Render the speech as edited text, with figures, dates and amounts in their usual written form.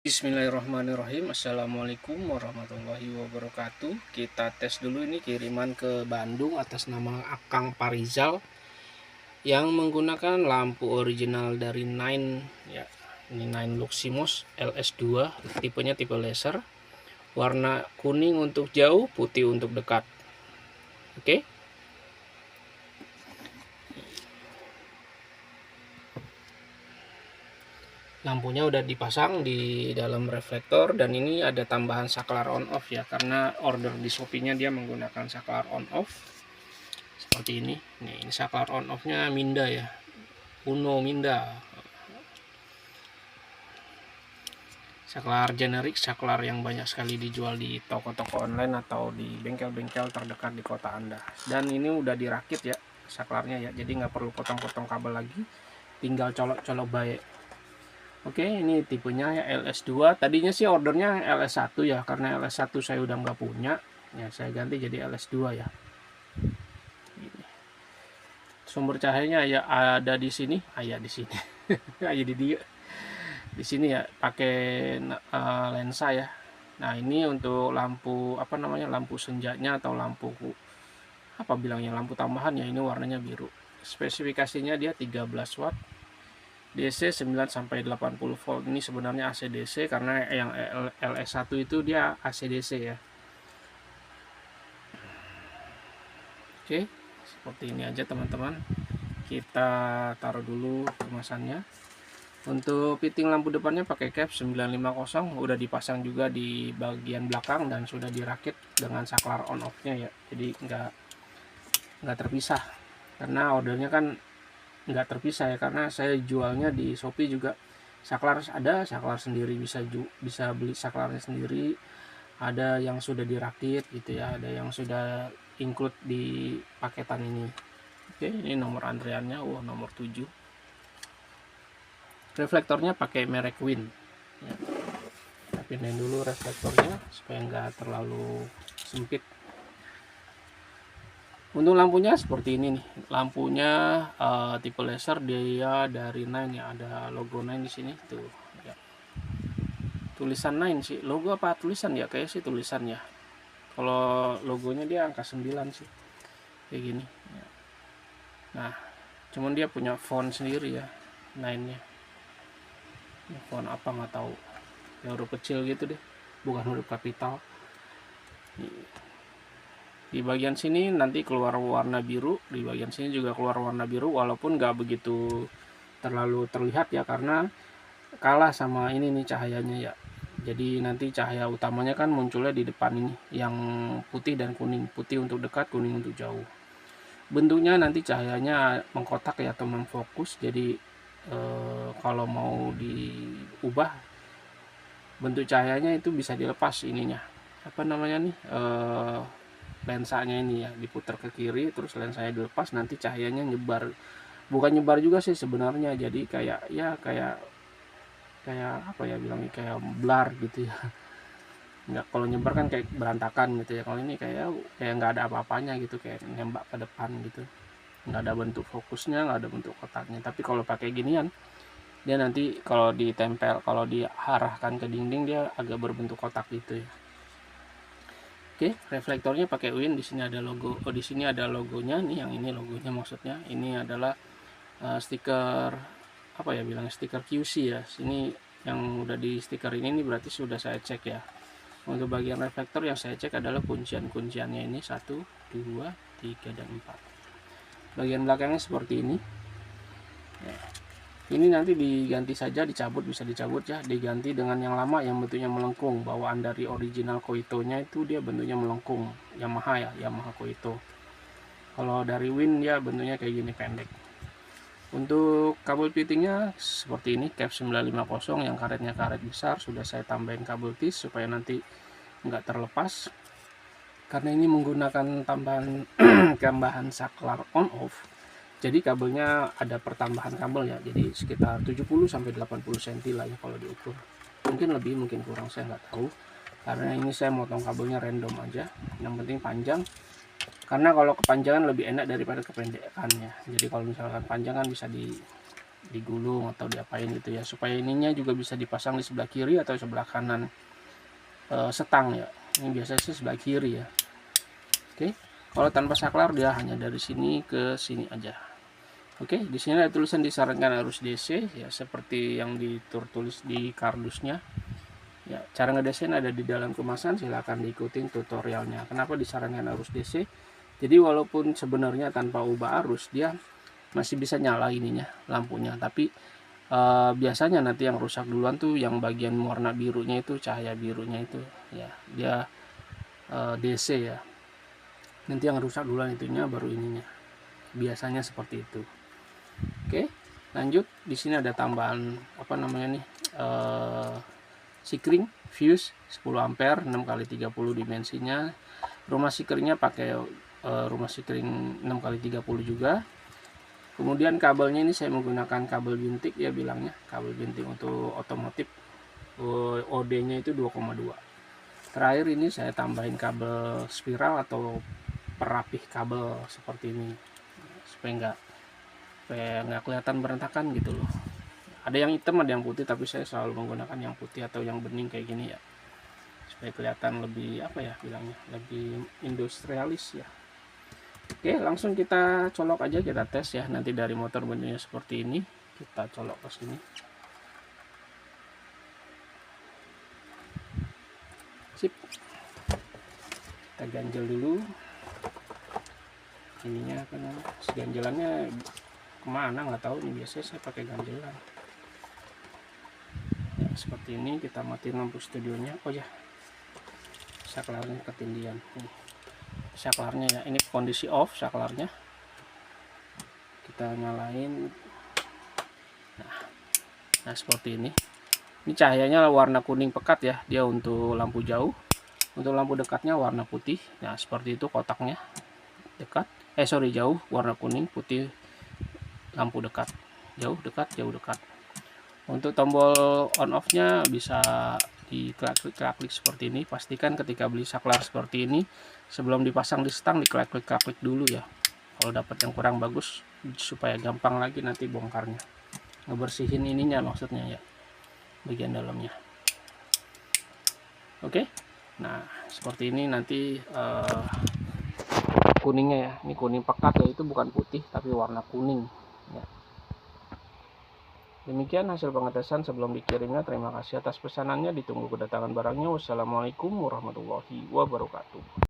Bismillahirrahmanirrahim. Assalamualaikum warahmatullahi wabarakatuh. Kita tes dulu ini kiriman ke Bandung atas nama Akang Parizal yang menggunakan lampu original dari Nine ya. Ini Nine Luximos LS2, tipenya tipe laser. Warna kuning untuk jauh, putih untuk dekat. Oke. Lampunya udah dipasang di dalam reflektor, dan ini ada tambahan saklar on off ya, karena order di Shopee-nya dia menggunakan saklar on off seperti ini. Nih, ini saklar on off-nya Minda ya, Uno Minda. Saklar generik, saklar yang banyak sekali dijual di toko-toko online atau di bengkel-bengkel terdekat di kota Anda. Dan ini udah dirakit ya saklarnya ya, jadi nggak perlu potong-potong kabel lagi, tinggal colok-colok baik. Oke, ini tipenya ya LS2. Tadinya sih ordernya LS1 ya, karena LS1 saya udah nggak punya ya, saya ganti jadi LS2 ya. Sumber cahayanya ya ada di sini, di sini. Aja di sini ya, pakai lensa ya. Nah, ini untuk lampu lampu senjanya atau lampu lampu tambahan ya, ini warnanya biru. Spesifikasinya dia 13 watt. DC 9 sampai 80 volt. Ini sebenarnya AC DC, karena yang LS1 itu dia AC DC ya. Oke, seperti ini aja teman-teman. Kita taruh dulu kemasannya. Untuk fitting lampu depannya pakai cap 950, udah dipasang juga di bagian belakang dan sudah dirakit dengan saklar on off-nya ya. Jadi nggak terpisah, karena ordernya kan nggak terpisah ya, karena saya jualnya di Shopee juga saklar, ada saklar sendiri, bisa beli saklarnya sendiri, ada yang sudah dirakit gitu ya, ada yang sudah include di paketan ini. Oke, ini nomor antriannya, nomor 7. Reflektornya pakai merek Win ya. Kita pindahin dulu reflektornya supaya nggak terlalu sempit. Untuk lampunya seperti ini nih, lampunya tipe laser, dia dari Nine ya, ada logo Nine di sini tuh ya. Tulisan Nine sih, logo apa tulisan ya, kayak sih tulisan ya. Kalau logonya dia angka 9 sih, kayak gini ya. Nah, cuman dia punya font sendiri ya, Nine nya. Font apa nggak tahu, yang huruf kecil gitu deh, bukan huruf kapital. Di bagian sini nanti keluar warna biru, di bagian sini juga keluar warna biru, walaupun nggak begitu terlalu terlihat ya, karena kalah sama ini nih cahayanya ya. Jadi nanti cahaya utamanya kan munculnya di depan ini, yang putih dan kuning. Putih untuk dekat, kuning untuk jauh. Bentuknya nanti cahayanya mengkotak ya, atau memfokus. Jadi kalau mau diubah bentuk cahayanya itu bisa dilepas ininya, lensanya ini ya, diputar ke kiri, terus lensanya dilepas, nanti cahayanya nyebar. Bukan nyebar juga sih sebenarnya, jadi kayak apa ya bilangnya, kayak blur gitu ya. Nggak, kalau nyebar kan kayak berantakan gitu ya, kalau ini kayak nggak ada apa-apanya gitu, kayak nembak ke depan gitu, nggak ada bentuk fokusnya, nggak ada bentuk kotaknya. Tapi kalau pakai ginian, dia nanti kalau ditempel, kalau diarahkan ke dinding, dia agak berbentuk kotak gitu ya. Oke, reflektornya pakai Win. Di sini ada logo. Di sini ada logonya nih, yang ini logonya maksudnya. Ini adalah stiker stiker QC ya. Sini yang udah di stiker ini berarti sudah saya cek ya. Untuk bagian reflektor yang saya cek adalah kunciannya ini 1, 2, 3, dan 4. Bagian belakangnya seperti ini. Ya. Ini nanti diganti saja, bisa dicabut ya, diganti dengan yang lama yang bentuknya melengkung. Bawaan dari original Koito-nya itu dia bentuknya melengkung, Yamaha ya, Yamaha Koito. Kalau dari Win ya bentuknya kayak gini, pendek. Untuk kabel fittingnya seperti ini, cap 950 yang karetnya karet besar. Sudah saya tambahin kabel tis supaya nanti nggak terlepas, karena ini menggunakan tambahan saklar on off. Jadi kabelnya ada pertambahan kabel ya, jadi sekitar 70 sampai 80 cm lah ya kalau diukur. Mungkin lebih, mungkin kurang, saya nggak tahu, karena ini saya motong kabelnya random aja, yang penting panjang. Karena kalau kepanjangan lebih enak daripada kependekannya. Jadi kalau misalkan panjang kan bisa digulung atau diapain gitu ya, supaya ininya juga bisa dipasang di sebelah kiri atau sebelah kanan setang ya. Ini biasanya sih sebelah kiri ya. Oke, kalau tanpa saklar dia hanya dari sini ke sini aja. Oke, di sini ada tulisan disarankan arus DC ya, seperti yang ditulis di kardusnya. Ya, cara ngedesain ada di dalam kemasan, silahkan diikutin tutorialnya. Kenapa disarankan arus DC? Jadi walaupun sebenarnya tanpa ubah arus dia masih bisa nyala ininya lampunya, tapi biasanya nanti yang rusak duluan tuh yang bagian warna birunya itu, cahaya birunya itu ya, dia DC ya. Nanti yang rusak duluan itunya, baru ininya. Biasanya seperti itu. Oke, lanjut. Di sini ada tambahan apa namanya nih? Sikring fuse 10 ampere 6x30 dimensinya. Rumah sikringnya pakai rumah sikring 6x30 juga. Kemudian kabelnya ini saya menggunakan kabel bintik ya, bilangnya kabel bintik untuk otomotif. OD-nya itu 2,2. Terakhir ini saya tambahin kabel spiral atau perapih kabel seperti ini, supaya nggak kelihatan berantakan gitu loh. Ada yang hitam, ada yang putih, tapi saya selalu menggunakan yang putih atau yang bening kayak gini ya, supaya kelihatan lebih apa ya bilangnya, lebih industrialis ya. Oke, langsung kita colok aja, kita tes ya. Nanti dari motor bentuknya seperti ini, kita colok ke sini. Sip, kita ganjel dulu ininya, karena ganjelannya kemana nggak tahu nih, biasanya saya pakai ganjelan ya. Seperti ini, kita matiin lampu studionya. Oh ya, saklarnya ketindian nih, saklarnya ya, ini kondisi off saklarnya, kita nyalain. Nah seperti ini cahayanya warna kuning pekat ya, dia untuk lampu jauh. Untuk lampu dekatnya warna putih. Nah seperti itu kotaknya, dekat jauh warna kuning, putih lampu dekat, jauh dekat, jauh dekat. Untuk tombol on off nya bisa diklik seperti ini. Pastikan ketika beli saklar seperti ini, sebelum dipasang di stang, diklik dulu ya, kalau dapat yang kurang bagus, supaya gampang lagi nanti bongkarnya, ngebersihin ininya maksudnya ya, bagian dalamnya. Oke, nah seperti ini nanti kuningnya ya, ini kuning pekat ya, itu bukan putih tapi warna kuning ya. Demikian hasil pengetesan sebelum dikirimnya. Terima kasih atas pesanannya, ditunggu kedatangan barangnya. Wassalamualaikum warahmatullahi wabarakatuh.